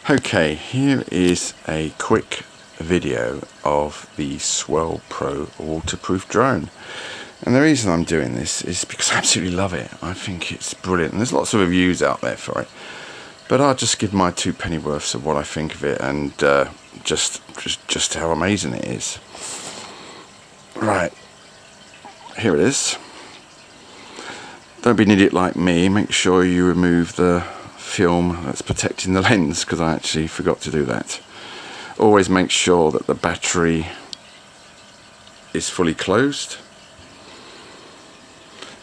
Okay, here is a quick video of the Swell Pro waterproof drone. And the reason I'm doing this is because I absolutely love it. I think it's brilliant, and there's lots of reviews out there for it. But I'll just give my two pennyworths of what I think of it, and just how amazing it is. Right, here it is. Don't be an idiot like me. Make sure you remove the film that's protecting the lens, because I actually forgot to do that. Always make sure that the battery is fully closed.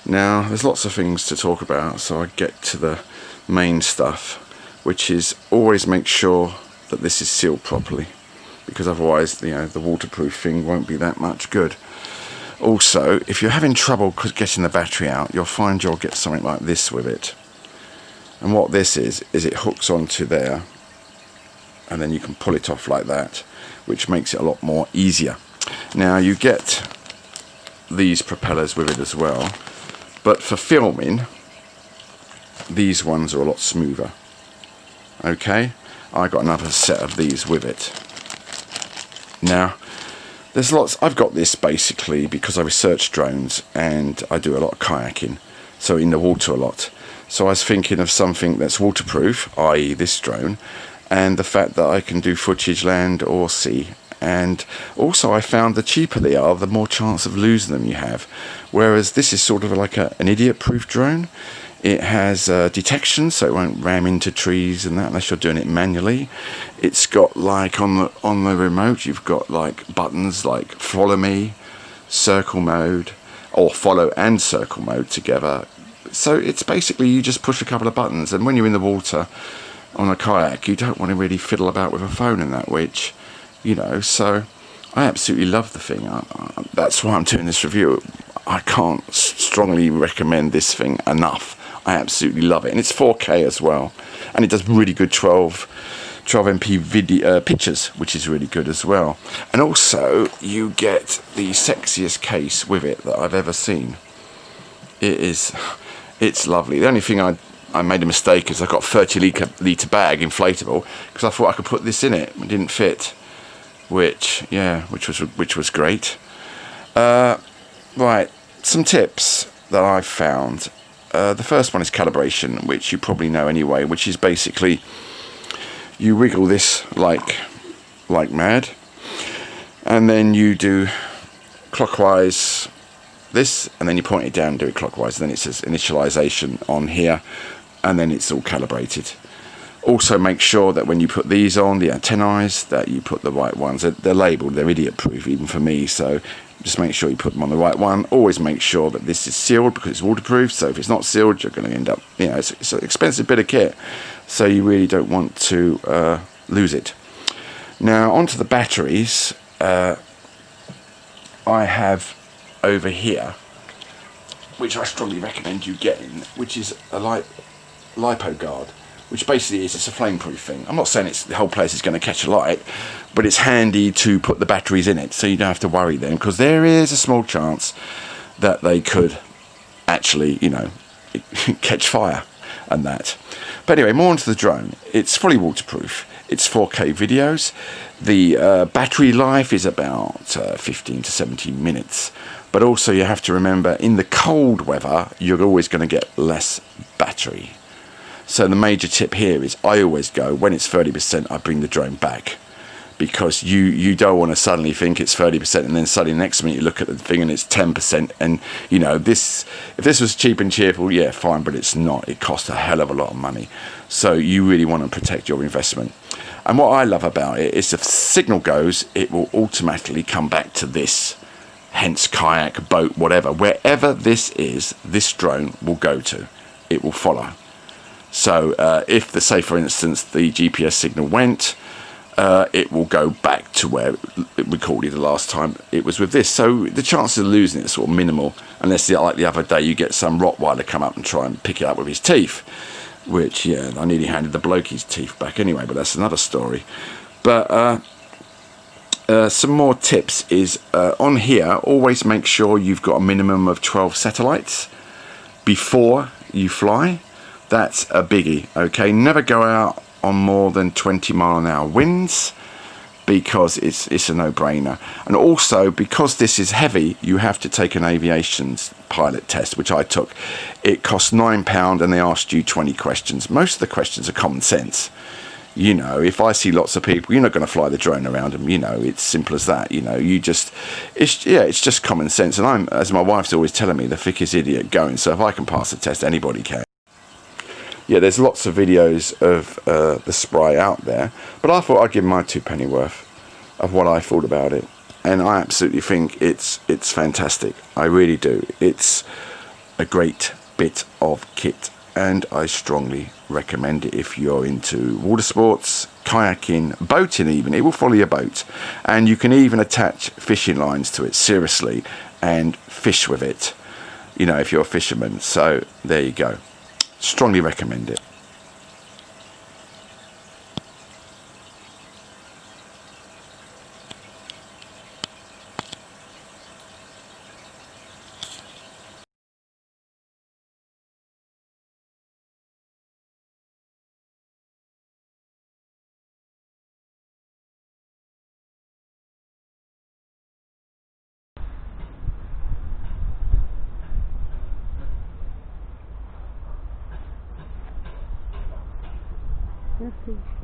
Now, there's lots of things to talk about, so I get to the main stuff, which is always make sure that this is sealed properly, because otherwise, the waterproof thing won't be that much good. Also, if you're having trouble getting the battery out, you'll find you'll get something like this with it. And what this is it hooks onto there, and then you can pull it off like that, which makes it a lot more easier. Now, you get these propellers with it as well, but for filming, these ones are a lot smoother. Okay, I got another set of these with it. Now, there's lots. I've got this basically because I research drones and I do a lot of kayaking, so in the water a lot. So I was thinking of something that's waterproof, i.e. this drone, and the fact that I can do footage land or sea. And also I found the cheaper they are, the more chance of losing them you have. Whereas this is sort of like an idiot-proof drone. It has detection, so it won't ram into trees and that unless you're doing it manually. It's got like on the remote, you've got like buttons like follow me, circle mode, or follow and circle mode together. So it's basically you just push a couple of buttons, and when you're in the water on a kayak, you don't want to really fiddle about with a phone and that, which, so I absolutely love the thing. That's why I'm doing this review. I can't strongly recommend this thing enough. I absolutely love it, and it's 4K as well, and it does really good 12 MP video pictures, which is really good as well. And also you get the sexiest case with it that I've ever seen. It's lovely. The only thing I made a mistake is I got a 30 litre bag inflatable, because I thought I could put this in it. It didn't fit, which was great. Right, some tips that I've found. The first one is calibration, which you probably know anyway, which is basically you wiggle this like mad, and then you do clockwise this, and then you point it down and do it clockwise, and then it says initialization on here, and then it's all calibrated. Also make sure that when you put these on, the antennae, that you put the right ones. They're labelled, they're idiot proof even for me, so just make sure you put them on the right one. Always make sure that this is sealed, because it's waterproof, so if it's not sealed, you're going to end up, it's an expensive bit of kit, so you really don't want to lose it. Now, onto the batteries. I have over here, which I strongly recommend you getting, which is a lipo guard, which basically is, it's a flame-proof thing. I'm not saying the whole place is going to catch a light, but it's handy to put the batteries in it, so you don't have to worry then, because there is a small chance that they could actually, catch fire and that. But anyway, more onto the drone. It's fully waterproof. It's 4K videos. The battery life is about 15 to 17 minutes. But also you have to remember, in the cold weather, you're always going to get less battery. So the major tip here is I always go, when it's 30%, I bring the drone back. Because you don't want to suddenly think it's 30% and then suddenly next minute you look at the thing and it's 10%. And, if this was cheap and cheerful, yeah, fine, but it's not. It costs a hell of a lot of money. So you really want to protect your investment. And what I love about it is if the signal goes, it will automatically come back to this. Hence kayak, boat, whatever. Wherever this is, this drone will go to. It will follow. So if, say for instance, the GPS signal went, it will go back to where it recorded the last time it was with this. So the chances of losing it are sort of minimal, unless like the other day you get some Rottweiler come up and try and pick it up with his teeth, which, yeah, I nearly handed the bloke his teeth back anyway, but that's another story. But some more tips is, on here, always make sure you've got a minimum of 12 satellites before you fly. That's a biggie, okay? Never go out on more than 20 mile-an-hour winds, because it's a no-brainer. And also, because this is heavy, you have to take an aviation's pilot test, which I took. It costs £9 and they asked you 20 questions. Most of the questions are common sense. You know, if I see lots of people, you're not going to fly the drone around them. You know, it's simple as that. You know, it's just common sense. And I'm, as my wife's always telling me, the thickest idiot going. So if I can pass the test, anybody can. Yeah, there's lots of videos of the Spry out there, but I thought I'd give my 2 penny worth of what I thought about it, and I absolutely think it's fantastic. I really do. It's a great bit of kit, and I strongly recommend it if you're into water sports, kayaking, boating even. It will follow your boat, and you can even attach fishing lines to it, seriously, and fish with it, you know, if you're a fisherman. So there you go. Strongly recommend it. Merci.